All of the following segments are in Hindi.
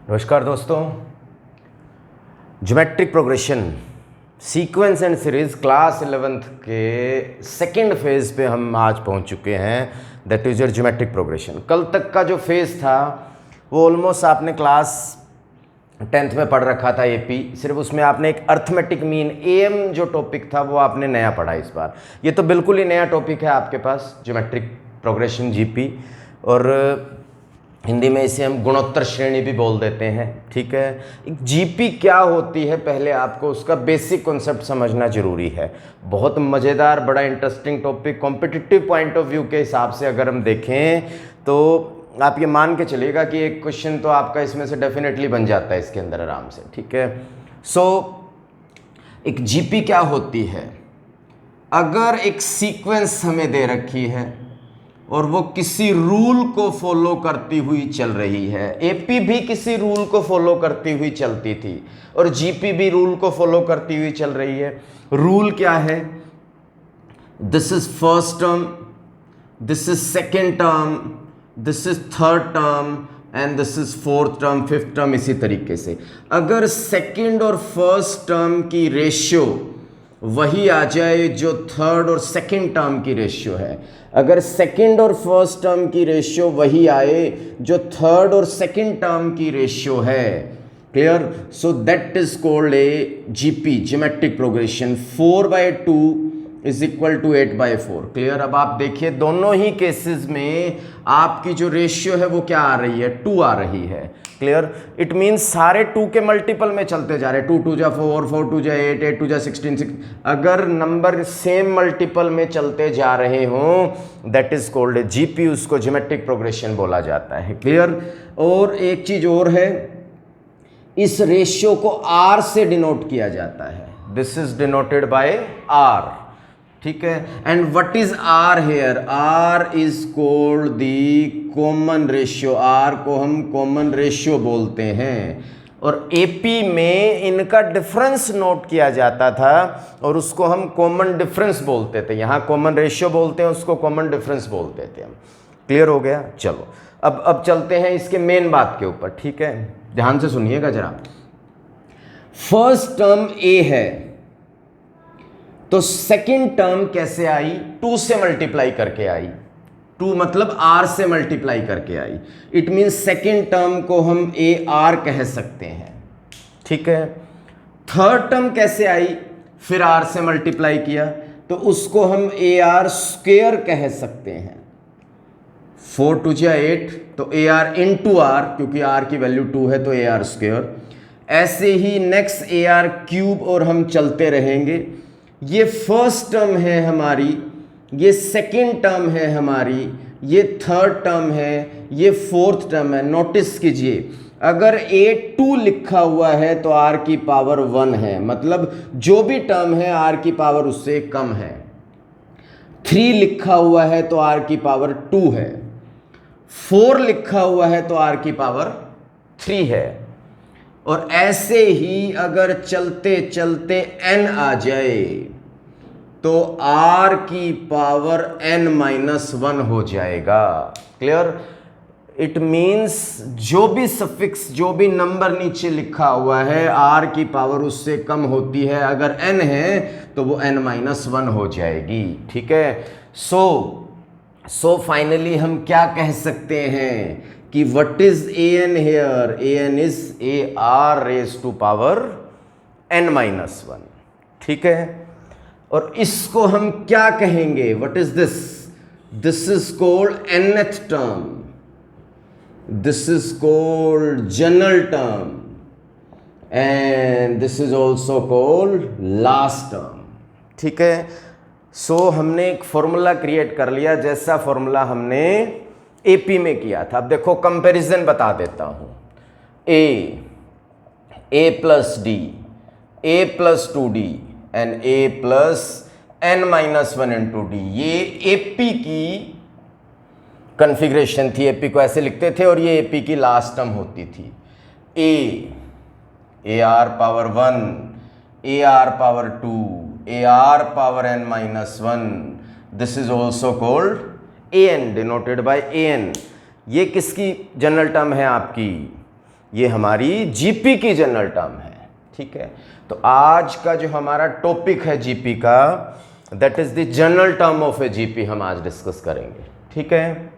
नमस्कार दोस्तों, geometric progression sequence and series class 11th के सेकेंड फेज़ पे हम आज पहुंच चुके हैं। That is your geometric progression. कल तक का जो फेज़ था वो ऑलमोस्ट आपने क्लास 10th में पढ़ रखा था एपी, सिर्फ उसमें आपने एक अर्थमेटिक मीन एएम जो टॉपिक था वो आपने नया पढ़ा। इस बार ये तो बिल्कुल ही नया टॉपिक है आपके पास, ज्योमेट्रिक प्रोग्रेशन जीपी, और हिंदी में इसे हम गुणोत्तर श्रेणी भी बोल देते हैं। ठीक है, एक जीपी क्या होती है पहले आपको उसका बेसिक कॉन्सेप्ट समझना जरूरी है। बहुत मज़ेदार, बड़ा interesting topic. Competitive point of view के हिसाब से अगर हम देखें तो आप ये मान के चलिएगा कि एक क्वेश्चन तो आपका इसमें से डेफिनेटली बन जाता है इसके अंदर आराम से। ठीक है, एक जीपी क्या होती है? अगर एक सीक्वेंस हमें दे रखी है और वो किसी रूल को फॉलो करती हुई चल रही है, एपी भी किसी रूल को फॉलो करती हुई चलती थी और जीपी भी रूल को फॉलो करती हुई चल रही है। रूल क्या है? This is first term, this is second term, this is third term and this is fourth term, fifth term. इसी तरीके से अगर सेकेंड और फर्स्ट टर्म की रेशियो वही आ जाए जो थर्ड और सेकेंड टर्म की रेशियो है, अगर सेकेंड और फर्स्ट टर्म की रेशियो वही आए जो थर्ड और सेकेंड टर्म की रेशियो है, clear? So that is called a GP, geometric progression. 4/2 is equal to 8/4। Clear? अब आप देखिए दोनों ही केसेस में आपकी जो रेशियो है वो क्या आ रही है? 2 आ रही है। क्लियर? इट मीन्स सारे 2 के मल्टीपल में चलते जा रहे हैं। 2 2 जा 4, 4 2 जा 8, 8 2 जा 16, 6। अगर नंबर सेम मल्टीपल में चलते जा रहे हों दैट इज कॉल्ड जीपी, उसको ज्योमेट्रिक प्रोग्रेशन बोला जाता है। क्लियर? और एक चीज और है, इस रेशियो को आर से डिनोट किया जाता है। This is denoted by r. ठीक है, and what is r here? R is called the common ratio. R को हम कॉमन रेशियो बोलते हैं और एपी में इनका डिफरेंस नोट किया जाता था और उसको हम कॉमन डिफरेंस बोलते थे। यहाँ कॉमन रेशियो बोलते हैं, उसको कॉमन डिफरेंस बोलते थे हम। क्लियर हो गया? चलो अब चलते हैं इसके मेन बात के ऊपर। ठीक है, ध्यान से सुनिएगा जरा। फर्स्ट टर्म ए है तो सेकेंड टर्म कैसे आई? 2 से मल्टीप्लाई करके आई। 2 मतलब आर से मल्टीप्लाई करके आई। इट मीन्स सेकेंड टर्म को हम ए आर कह सकते हैं। ठीक है, थर्ड टर्म कैसे आई? फिर आर से मल्टीप्लाई किया तो उसको हम ए आर स्क्वेयर कह सकते हैं। 4 2 जा 8 तो ए आर इंटू आर, क्योंकि आर की वैल्यू 2 है तो ए आर स्क्वेयर। ऐसे ही नेक्स्ट ए आर क्यूब और हम चलते रहेंगे। ये फर्स्ट टर्म है हमारी, ये सेकेंड टर्म है हमारी, ये थर्ड टर्म है, ये फोर्थ टर्म है। नोटिस कीजिए, अगर A2 लिखा हुआ है तो R की पावर 1 है, मतलब जो भी टर्म है R की पावर उससे कम है। 3 लिखा हुआ है तो R की पावर 2 है। 4 लिखा हुआ है तो R की पावर 3 है। और ऐसे ही अगर चलते चलते n आ जाए तो r की पावर n-1 हो जाएगा। क्लियर? इट मीन्स जो भी सफिक्स, जो भी नंबर नीचे लिखा हुआ है r की पावर उससे कम होती है, अगर n है तो वो n-1 हो जाएगी। ठीक है, सो फाइनली हम क्या कह सकते हैं कि what is an here? an is ar raised to power n-1। ठीक है, और इसको हम क्या कहेंगे? what is this? this is called nth term, this is called general term and this is also called last term। ठीक है, हमने एक फॉर्मूला क्रिएट कर लिया जैसा फॉर्मूला हमने एपी में किया था। अब देखो कंपैरिजन बता देता हूं। a plus D, a plus 2d and a plus n-1 into D, ये एपी की कॉन्फ़िगरेशन थी। एपी को ऐसे लिखते थे और ये एपी की लास्ट टर्म होती थी। a r power 1, a r power 2, a r power n-1। This is also called an, denoted by an। ये किसकी जनरल टर्म है आपकी? ये हमारी जीपी की जनरल टर्म है। ठीक है, तो आज का जो हमारा टॉपिक है जीपी का, that is the general term of A GP, हम आज डिस्कस करेंगे। ठीक है,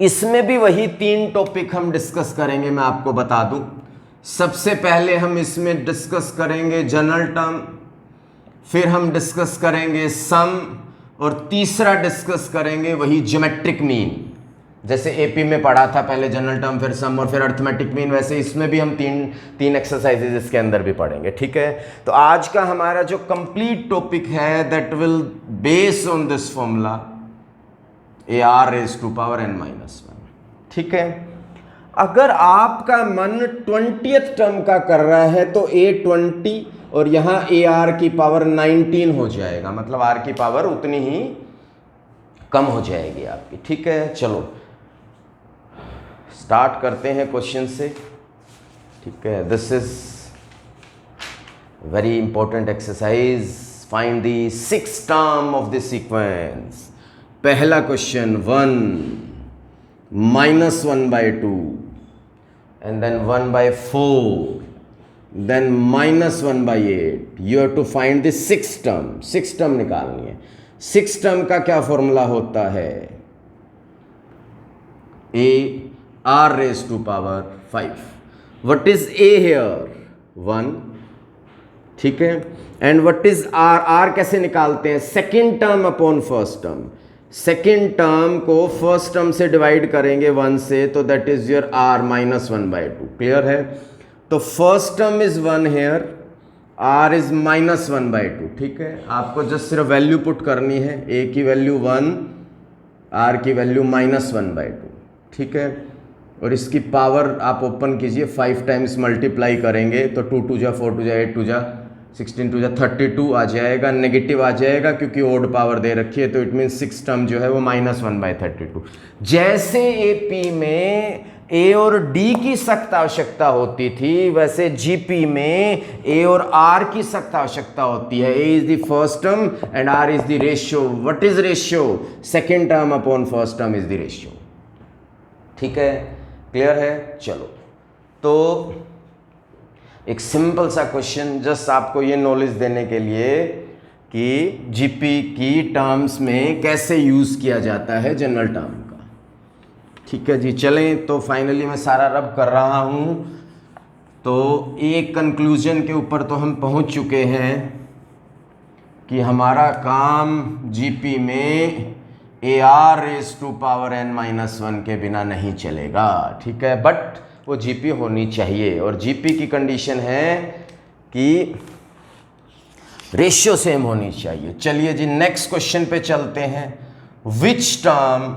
इसमें भी वही 3 टॉपिक हम डिस्कस करेंगे, मैं आपको बता दूं। सबसे पहले हम इसमें डिस्कस करेंगे जनरल टर्म, फिर हम डिस्कस करेंगे सम, और तीसरा डिस्कस करेंगे वही ज्योमेट्रिक मीन। जैसे एपी में पढ़ा था, पहले जनरल टर्म, फिर सम और फिर अरिथमेटिक मीन, वैसे इसमें भी हम तीन एक्सरसाइजेज इसके अंदर भी पढ़ेंगे। ठीक है, तो आज का हमारा जो कंप्लीट टॉपिक है that will base on this formula AR⁻n-1। ठीक है, अगर आपका मन 20th टर्म का कर रहा है तो A20 और यहाँ AR की पावर 19 हो जाएगा, मतलब R की पावर उतनी ही कम हो जाएगी आपकी। ठीक है, चलो स्टार्ट करते हैं क्वेश्चन से। ठीक है, this is very important exercise, find the 6th term of the sequence. पहला question 1 -1/2 and then 1/4 then -1/8। you have to find the 6th term। 6th term निकालनी है। 6th term का क्या फॉर्मूला होता है? AR⁵5। what is A here? 1। ठीक है, and what is R? R कैसे निकालते हैं? Second term upon first term. Second term को फर्स्ट टर्म से डिवाइड करेंगे 1 से, तो that is your R -1/2। Clear है? तो first term is 1 here, R is -1/2। ठीक है, आपको जस्ट सिर्फ वैल्यू पुट करनी है, A की वैल्यू 1, R की वैल्यू -1/2। ठीक है, और इसकी पावर आप ओपन कीजिए, 5 टाइम्स मल्टीप्लाई करेंगे तो 2 2 जा 4 2 जा 8 2 जा 16 2 जा 32 आ जाएगा, नेगेटिव आ जाएगा क्योंकि ओड पावर दे रखी है, तो इट मीन्स 6th टर्म जो है वो -1/32। जैसे एपी में ए और डी की सख्त आवश्यकता होती थी, वैसे जीपी में ए और आर की सख्त आवश्यकता होती है। A is the first term and R is the ratio. What is ratio? Second term upon first term is the ratio. ठीक है, क्लियर है? चलो, तो एक सिंपल सा क्वेश्चन, जस्ट आपको ये नॉलेज देने के लिए कि जीपी की टर्म्स में कैसे यूज किया जाता है जनरल टर्म का। ठीक है जी, चलें, तो फाइनली मैं सारा रब कर रहा हूं, तो एक कंक्लूजन के ऊपर तो हम पहुंच चुके हैं कि हमारा काम जीपी में AR⁻n-1 के बिना नहीं चलेगा। ठीक है, बट वो जीपी होनी चाहिए, और जीपी की कंडीशन है कि रेशियो सेम होनी चाहिए। चलिए जी, नेक्स्ट क्वेश्चन पे चलते हैं। Which term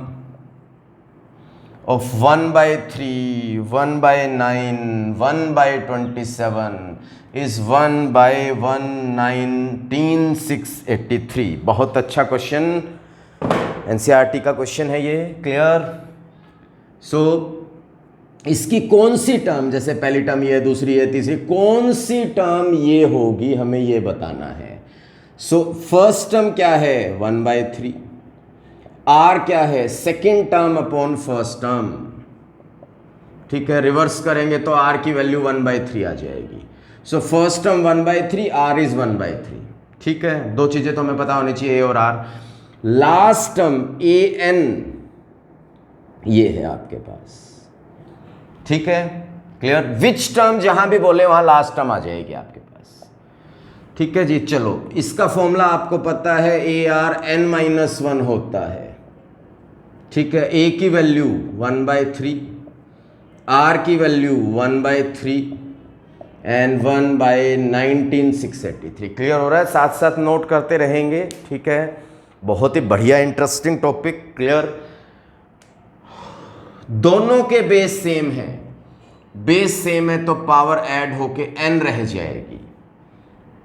of 1/3, 1/9, 1/27 is 1/119,683। बहुत अच्छा क्वेश्चन, एनसीईआरटी का क्वेश्चन है ये। क्लियर? सो इसकी कौन सी टर्म, जैसे पहली टर्म ये है, दूसरी है, तीसरी, कौन सी टर्म ये होगी, हमें ये बताना है। सो फर्स्ट टर्म क्या है? 1/3। आर क्या है? Second term upon first term. ठीक है, रिवर्स करेंगे तो आर की वैल्यू 1/3 आ जाएगी। So first term 1/3, r is 1/3। ठीक है, दो चीजें तो हमें पता होनी चाहिए, ए और आर। लास्ट टर्म AN ये है आपके पास। ठीक है, क्लियर? विच टर्म जहां भी बोले वहां लास्ट टर्म आ जाएगी आपके पास। ठीक है जी, चलो, इसका फॉर्मूला आपको पता है, AR⁻n-1 होता है। ठीक है, A की वैल्यू 1/3, R की वैल्यू 1/3 एंड 1/19,683। क्लियर हो रहा है? साथ साथ नोट करते रहेंगे। ठीक है, बहुत ही बढ़िया इंटरेस्टिंग टॉपिक। क्लियर? दोनों के बेस सेम है, बेस सेम है तो पावर ऐड होके n रह जाएगी।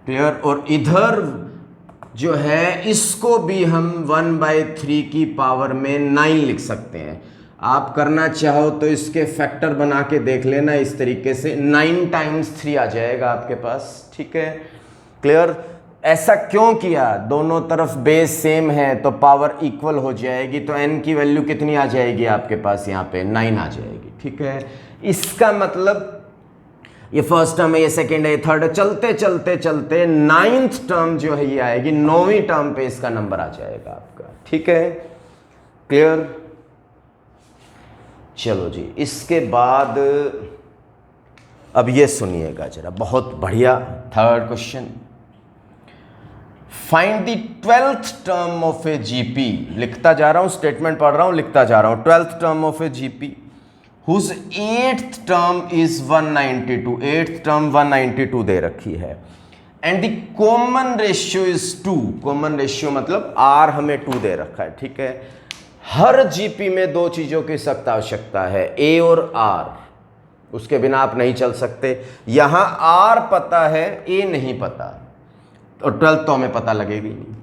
क्लियर? और इधर जो है इसको भी हम 1/3 की पावर में 9 लिख सकते हैं। आप करना चाहो तो इसके फैक्टर बना के देख लेना, इस तरीके से 9 टाइम्स 3 आ जाएगा आपके पास। ठीक है, क्लियर? ऐसा क्यों किया, दोनों तरफ बेस सेम है तो पावर इक्वल हो जाएगी, तो n की वैल्यू कितनी आ जाएगी आपके पास यहाँ पे 9 आ जाएगी। ठीक है, इसका मतलब ये फर्स्ट टर्म है, ये सेकंड है, ये थर्ड है, चलते चलते चलते 9th टर्म जो है ये आएगी, 9वीं टर्म पे इसका नंबर आ जाएगा आपका। ठीक है, क्लियर। चलो जी, इसके बाद अब ये सुनिएगा जरा, बहुत बढ़िया third question. Find the 12th term of A GP. लिखता जा रहा हूं, स्टेटमेंट पढ़ रहा हूं, लिखता जा रहा हूं। 12th term of A GP whose 8th term is 192, 8th term 192 दे रखी है, and the common ratio is 2, common ratio मतलब R हमें 2 दे रखा है। ठीक है, हर जीपी में दो चीज़ों की सख्त आवश्यकता है, A और R, उसके बिना आप नहीं चल सकते। यहाँ R पता है, A नहीं पता, और 12th तो हमें पता लगेगी नहीं।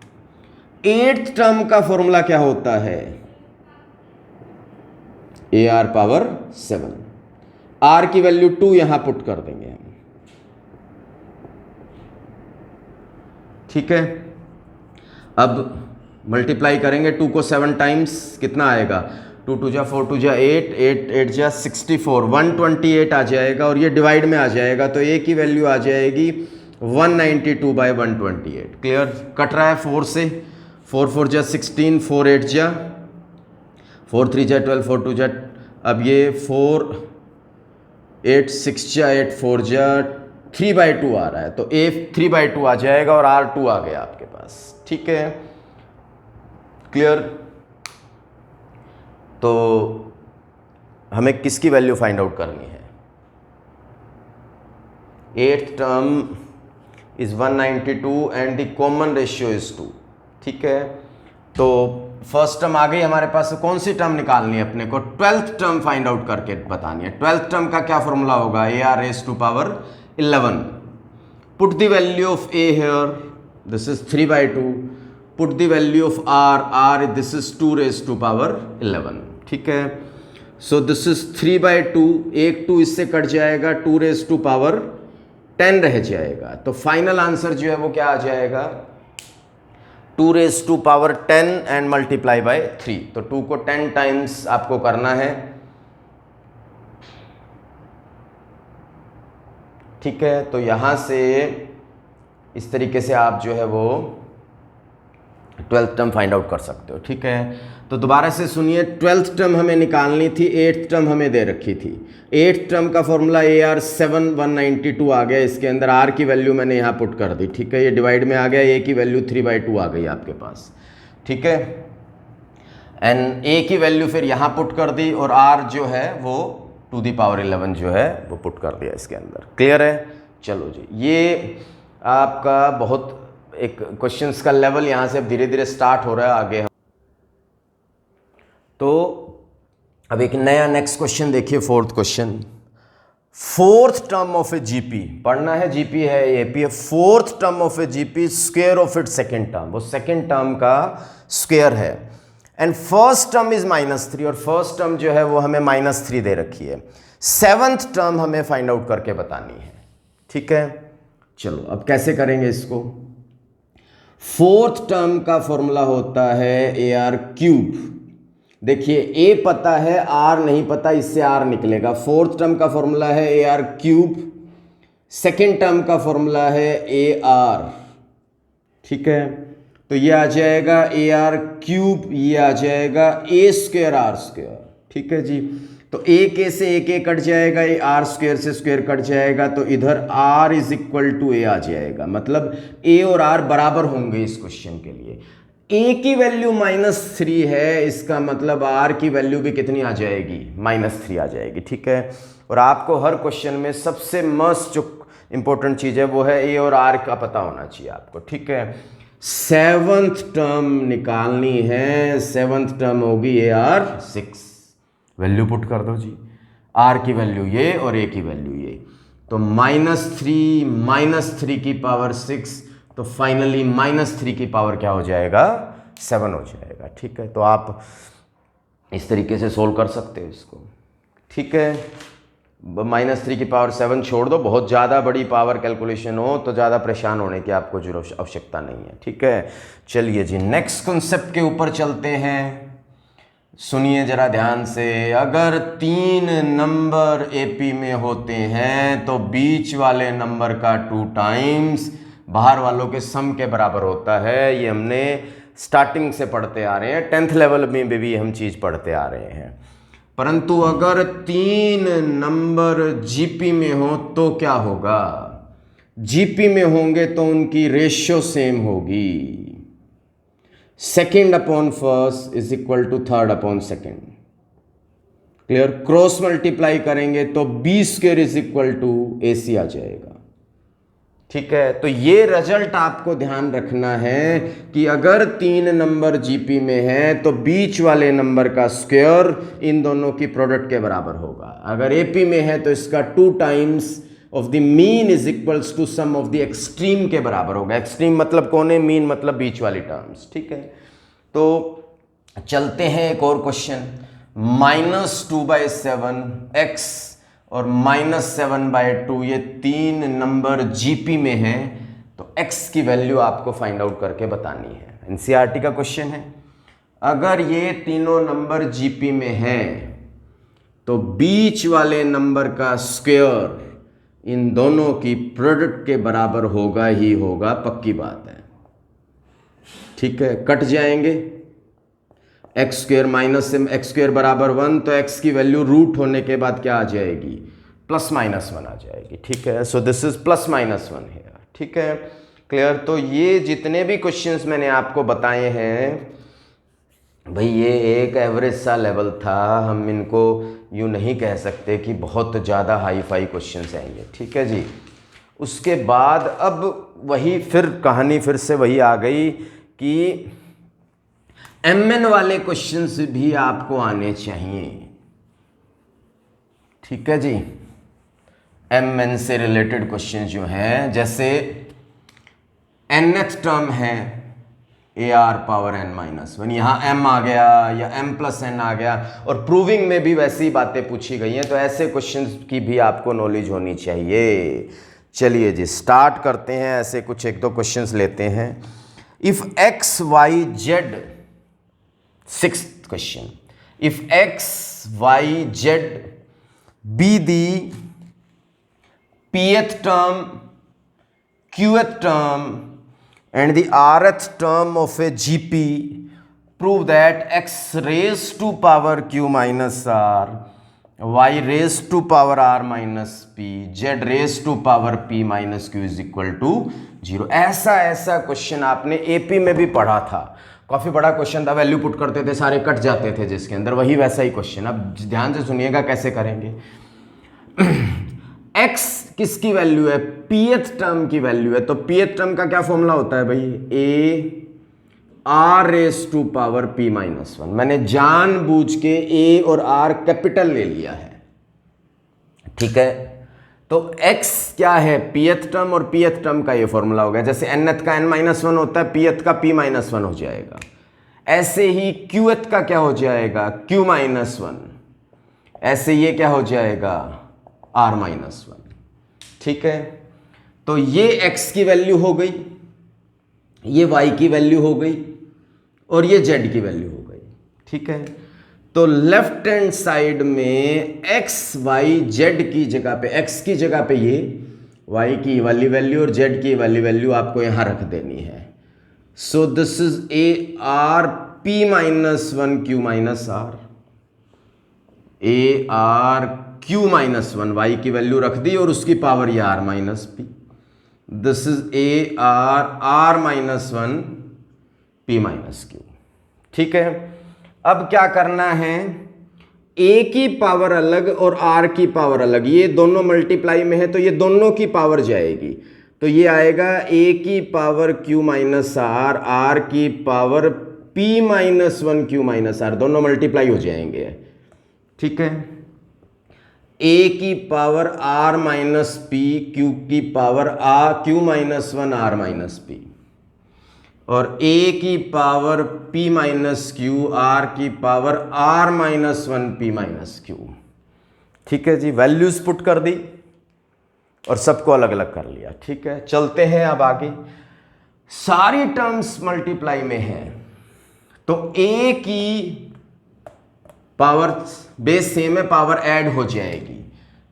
8th टर्म का फॉर्मूला क्या होता है, AR पावर 7, R की वैल्यू 2 यहां पुट कर देंगे हम। ठीक है, अब मल्टीप्लाई करेंगे 2 को 7 टाइम्स, कितना आएगा, 2 2 जा 4 2 जा 8, 8 8 जा 64, 128 आ जाएगा, और ये डिवाइड में आ जाएगा, तो A की वैल्यू आ जाएगी 192/128। क्लियर, कट रहा है 4 से, 4 4 जा 16, 4 8 जा 4 3 जा 12, 4 2 जा, अब ये 4 8 6 जा 8 4 जा 3/2 आ रहा है, तो A 3/2 आ जाएगा और R 2 आ गया आपके पास। ठीक है, क्लियर। तो हमें किसकी वैल्यू फाइंड आउट करनी है, 8th term is 192 and the common ratio is 2। ठीक है, तो फर्स्ट टर्म आ गई हमारे पास, कौन सी टर्म निकालनी है अपने को, 12th टर्म फाइंड आउट करके बतानी है। 12th टर्म का क्या फॉर्मूला होगा, AR raised to power 11, put the value of A here, this is 3/2, put the value of R, this is 2 raised to power 11। ठीक है, सो दिस इज 3/2, एक 2 इससे कट जाएगा, 2 raised to power 10 रह जाएगा, तो फाइनल आंसर जो है वो क्या आ जाएगा, 2 raised to power 10 and multiply by 3, तो 2 को 10 टाइम्स आपको करना है। ठीक है, तो यहां से इस तरीके से आप जो है वो 12th टर्म फाइंड आउट कर सकते हो। ठीक है, तो दोबारा से सुनिए, 12th टर्म हमें निकालनी थी, 8th टर्म हमें दे रखी थी। 8th टर्म का फॉर्मूला AR 7 192 आ गया, इसके अंदर R की वैल्यू मैंने यहाँ पुट कर दी। ठीक है, ये डिवाइड में आ गया, A की वैल्यू 3/2 आ गई आपके पास। ठीक है, एंड A की वैल्यू फिर यहाँ पुट कर दी, और R जो है वो 2 दी पावर 11 जो है वो पुट कर दिया इसके अंदर। क्लियर है, चलो जी, ये आपका बहुत एक क्वेश्चंस का लेवल यहाँ से अब धीरे धीरे स्टार्ट हो रहा है आगे। तो अब एक नया नेक्स्ट क्वेश्चन देखिए, 4th question. 4th term of A GP पढ़ना है, जीपी है, एपी है। 4th term of A GP, square of it second term, वो सेकेंड टर्म का स्क्वायर है, एंड फर्स्ट टर्म इज -3, और फर्स्ट टर्म जो है वो हमें -3 दे रखी है। 7th टर्म हमें फाइंड आउट करके बतानी है। ठीक है, चलो अब कैसे करेंगे इसको। 4th टर्म का फॉर्मूला होता है AR³। देखिए, A पता है, R नहीं पता, इससे R निकलेगा। 4th टर्म का फॉर्मूला है AR³, सेकेंड टर्म का फॉर्मूला है AR। ठीक है, तो ये आ जाएगा AR³, ये आ जाएगा A² R²। ठीक है जी, तो एक A से एक A कट जाएगा, R² से स्क्वायर कट जाएगा, तो इधर R = A आ जाएगा, मतलब A और R बराबर होंगे इस क्वेश्चन के लिए। A की वैल्यू -3 है, इसका मतलब R की वैल्यू भी कितनी आ जाएगी, -3 आ जाएगी। ठीक है, और आपको हर क्वेश्चन में सबसे मस्ट जो इंपॉर्टेंट चीज़ है वो है A और R का पता होना चाहिए आपको। ठीक है, 7th टर्म निकालनी है, 7th टर्म होगी AR6, वैल्यू पुट कर दो जी, R की वैल्यू ये और A की वैल्यू ये, तो -3 की पावर 6, तो फाइनली -3 की पावर क्या हो जाएगा, 7 हो जाएगा। ठीक है, तो आप इस तरीके से सोल्व कर सकते हो इसको। ठीक है, -3 की पावर 7 छोड़ दो, बहुत ज़्यादा बड़ी पावर कैलकुलेशन हो तो ज़्यादा परेशान होने की आपको जरूरत आवश्यकता नहीं है। ठीक है, चलिए जी नेक्स्ट कॉन्सेप्ट के ऊपर चलते हैं। सुनिए जरा ध्यान से, अगर 3 नंबर एपी में होते हैं तो बीच वाले नंबर का 2 टाइम्स बाहर वालों के सम के बराबर होता है। ये हमने स्टार्टिंग से पढ़ते आ रहे हैं, 10th लेवल में भी हम चीज़ पढ़ते आ रहे हैं। परंतु अगर 3 नंबर जीपी में हो तो क्या होगा? जीपी में होंगे तो उनकी रेशियो सेम होगी, second upon first is equal to third upon second. Clear? Cross multiply करेंगे तो b square is equal to AC आ जाएगा। ठीक है, तो ये रिजल्ट आपको ध्यान रखना है कि अगर 3 नंबर जीपी में है तो बीच वाले नंबर का स्क्वायर इन दोनों की प्रोडक्ट के बराबर होगा। अगर एपी में है तो इसका 2 times of the mean is equals to sum of the extreme के बराबर होगा। एक्सट्रीम मतलब कोने, मीन मतलब बीच वाली टर्म्स। ठीक है, तो चलते हैं एक और क्वेश्चन। -2/7 x और -7/2 ये 3 नंबर जीपी में है, तो x की वैल्यू आपको फाइंड आउट करके बतानी है। एनसीईआरटी का क्वेश्चन है। अगर ये तीनों नंबर जीपी में है तो बीच वाले नंबर का स्क्वायर इन दोनों की प्रोडक्ट के बराबर होगा ही होगा, पक्की बात है। ठीक है, कट जाएंगे। एक्स स्क्वायर माइनस से एक्स स्क्वायर बराबर 1, तो x की वैल्यू रूट होने के बाद क्या आ जाएगी? +-1 आ जाएगी। ठीक है, सो दिस इज +-1 है। ठीक है, क्लियर? तो ये जितने भी क्वेश्चंस मैंने आपको बताए हैं भाई, ये एक एवरेज सा लेवल था। हम इनको यूँ नहीं कह सकते कि बहुत ज़्यादा हाई फाई क्वेश्चंस आएंगे। ठीक है जी। उसके बाद अब वही फिर कहानी फिर से वही आ गई कि MN वाले क्वेश्चंस भी आपको आने चाहिए। ठीक है जी, MN से रिलेटेड क्वेश्चन जो हैं, जैसे nth टर्म है AR⁻n-1, यहाँ m आ गया या m+n आ गया, और प्रूविंग में भी वैसी बातें पूछी गई हैं। तो ऐसे क्वेश्चंस की भी आपको नॉलेज होनी चाहिए। चलिए जी स्टार्ट करते हैं, ऐसे कुछ 1-2 क्वेश्चंस लेते हैं। If x y z, 6th question, if x y z be the pth term, qth term and the rth term of a GP, prove that x raised to power q minus r, y raised to power r minus p, z raised to power p minus q is equal to 0। ऐसा क्वेश्चन आपने एपी में भी पढ़ा था, काफ़ी बड़ा क्वेश्चन था। वैल्यू पुट करते थे, सारे कट जाते थे जिसके अंदर, वही वैसा ही क्वेश्चन। अब ध्यान से सुनिएगा कैसे करेंगे। x किसकी वैल्यू है? pth टर्म की वैल्यू है। तो pth टर्म का क्या फॉर्मूला होता है भाई? a r raise to power p-1। मैंने जानबूझ के a और r कैपिटल ले लिया है। ठीक है, तो x क्या है? pth टर्म, और pth टर्म का ये फॉर्मूला हो गया। जैसे nth का n-1 होता है, pth का p-1 हो जाएगा। ऐसे ही qth का क्या हो जाएगा? q-1। ऐसे ये क्या हो जाएगा? r-1। ठीक है, तो ये x की वैल्यू हो गई, ये y की वैल्यू हो गई, और ये z की वैल्यू हो गई। ठीक है, तो लेफ्ट हैंड साइड में x y z की जगह पे, x की जगह पे ये y की वाली वैल्यू और z की वाली वैल्यू आपको यहां रख देनी है। So this is AR p-1 q-r, AR q-1, y की वैल्यू रख दी और उसकी पावर ये r-p। This is AR r-1 p-q। ठीक है, अब क्या करना है? a की पावर अलग और r की पावर अलग, ये दोनों मल्टीप्लाई में है तो ये दोनों की पावर जाएगी। तो ये आएगा a की पावर q-r, r की पावर p-1 q-r, दोनों मल्टीप्लाई हो जाएंगे। ठीक है, a की पावर r-p, q की पावर q-1 r-p, और a की पावर p-q, r की पावर r-1 p-q। ठीक है जी, वैल्यूज पुट कर दी और सबको अलग अलग कर लिया। ठीक है, चलते हैं अब आगे। सारी टर्म्स मल्टीप्लाई में है तो a की पावर बेस सेम है, पावर ऐड हो जाएगी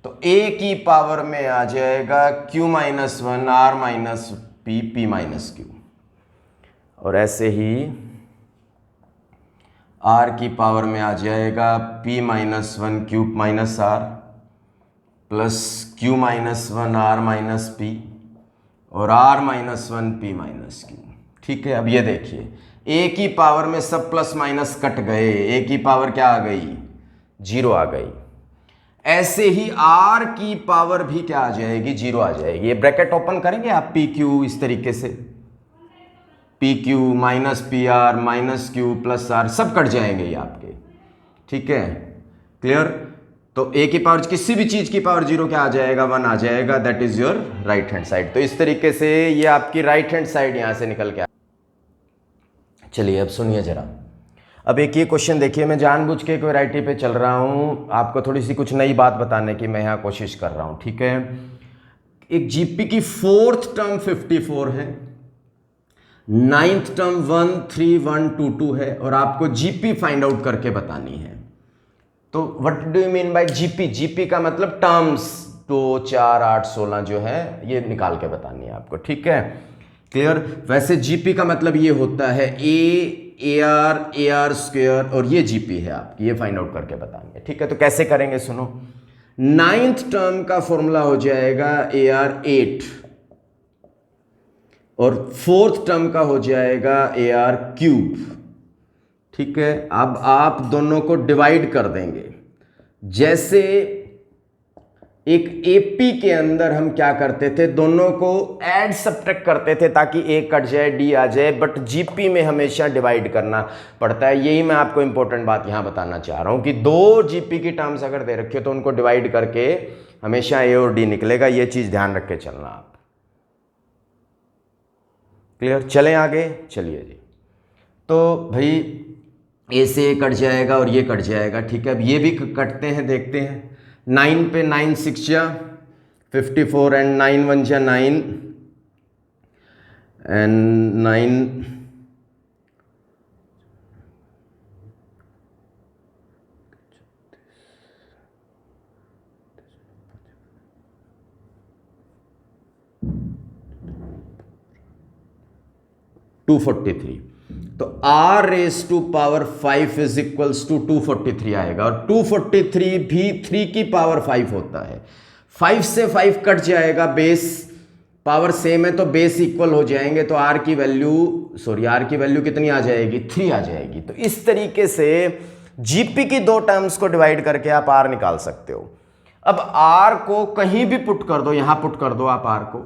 तो a की पावर में आ जाएगा q minus one r minus p p minus q, और ऐसे ही r की पावर में आ जाएगा p minus one cube minus r plus q minus one r minus p और r minus one p minus q. ठीक है, अब ये देखिए a की पावर में सब प्लस माइनस कट गए, a की पावर क्या आ गई, 0 आ गई। ऐसे ही r की पावर भी क्या आ जाएगी, 0 आ जाएगी। ये ब्रैकेट ओपन करेंगे आप, पी क्यू इस तरीके से, p q minus p r minus q plus r सब कट जाएंगे ये आपके। ठीक है, क्लियर। तो a की पावर किसी भी चीज की पावर 0 क्या आ जाएगा, 1 आ जाएगा। That is your right hand side. तो इस तरीके से ये आपकी राइट हैंड साइड यहां से निकल के आ। चलिए अब सुनिए जरा, अब एक ये क्वेश्चन देखिए, मैं जानबूझ के कोई वैरायटी पे चल रहा हूं, आपको थोड़ी सी कुछ नई बात बताने की मैं यहां कोशिश कर रहा हूं। ठीक है, एक जीपी की 4th टर्म 54 है, 9th टर्म 13122 है और आपको जीपी फाइंड आउट करके बतानी है। तो what do you mean by GP? GP का मतलब टर्म्स 2 4 8 16 जो है ये निकाल के बतानी है आपको। ठीक है, क्लियर। वैसे जीपी का मतलब ये होता है ए आर स्क्वायर और ये जीपी है आपकी, ये फाइंड आउट करके बतानी है। ठीक है, तो कैसे करेंगे सुनो। 9th टर्म का फॉर्मूला हो जाएगा ए आर 8 और 4th टर्म का हो जाएगा ए आर क्यूब। ठीक है, अब आप दोनों को डिवाइड कर देंगे। जैसे एक एपी के अंदर हम क्या करते थे, दोनों को ऐड सब्ट्रैक्ट करते थे ताकि ए कट जाए डी आ जाए, बट जीपी में हमेशा डिवाइड करना पड़ता है। यही मैं आपको इंपॉर्टेंट बात यहां बताना चाह रहा हूं कि 2 जीपी की टर्म्स अगर दे रखे हो तो उनको डिवाइड करके हमेशा ए और डी निकलेगा। ये चीज ध्यान रख के चलना आप। क्लियर, चलें आगे। चलिए जी, तो भाई ए से ए कट जाएगा और ये कट जाएगा। ठीक है, अब ये भी कटते हैं, देखते हैं। 9 पे 9 6 जा 54 एंड 9 1 जा 9 एंड 9 243। तो r raise to power 5 is equals to 243 आएगा और 243 भी 3 की पावर 5 होता है। 5 से 5 कट जाएगा, बेस पावर सेम है तो बेस इक्वल हो जाएंगे, तो r की वैल्यू कितनी आ जाएगी, 3 आ जाएगी। तो इस तरीके से जीपी की 2 टर्म्स को डिवाइड करके आप r निकाल सकते हो। अब r को कहीं भी पुट कर दो, यहां पुट कर दो आप r को,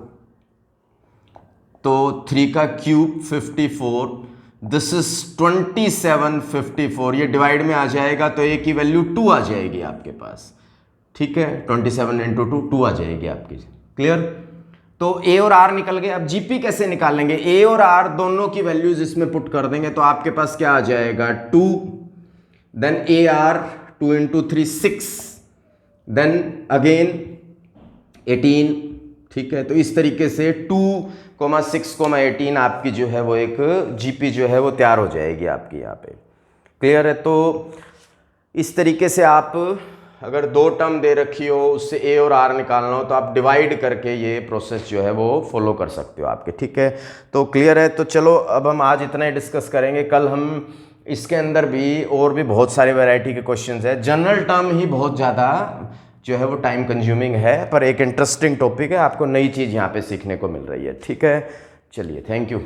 तो 3 का क्यूब 54, दिस इज 27 54, ये डिवाइड में आ जाएगा तो a की वैल्यू 2 आ जाएगी आपके पास। ठीक है, 27 इंटू 2 आ जाएगी आपकी। क्लियर, तो a और r निकल गए। अब जीपी कैसे निकालेंगे, a और r दोनों की वैल्यूज इसमें पुट कर देंगे तो आपके पास क्या आ जाएगा, 2, then ar 2 into 3 6, then again 18। ठीक है, तो इस तरीके से 2, 6, 18 आपकी जो है वो एक जीपी जो है वो तैयार हो जाएगी आपकी यहाँ पे। क्लियर है, तो इस तरीके से आप अगर 2 टर्म दे रखी हो, उससे ए और आर निकालना हो तो आप डिवाइड करके ये प्रोसेस जो है वो फॉलो कर सकते हो आपके। ठीक है, तो क्लियर है। तो चलो अब हम आज इतना ही डिस्कस करेंगे, कल हम इसके अंदर भी और भी बहुत सारे वैरायटी के क्वेश्चंस है। जनरल टर्म ही बहुत ज़्यादा जो है वो टाइम कंज्यूमिंग है, पर एक इंटरेस्टिंग टॉपिक है, आपको नई चीज़ यहाँ पे सीखने को मिल रही है। ठीक है, चलिए, थैंक यू।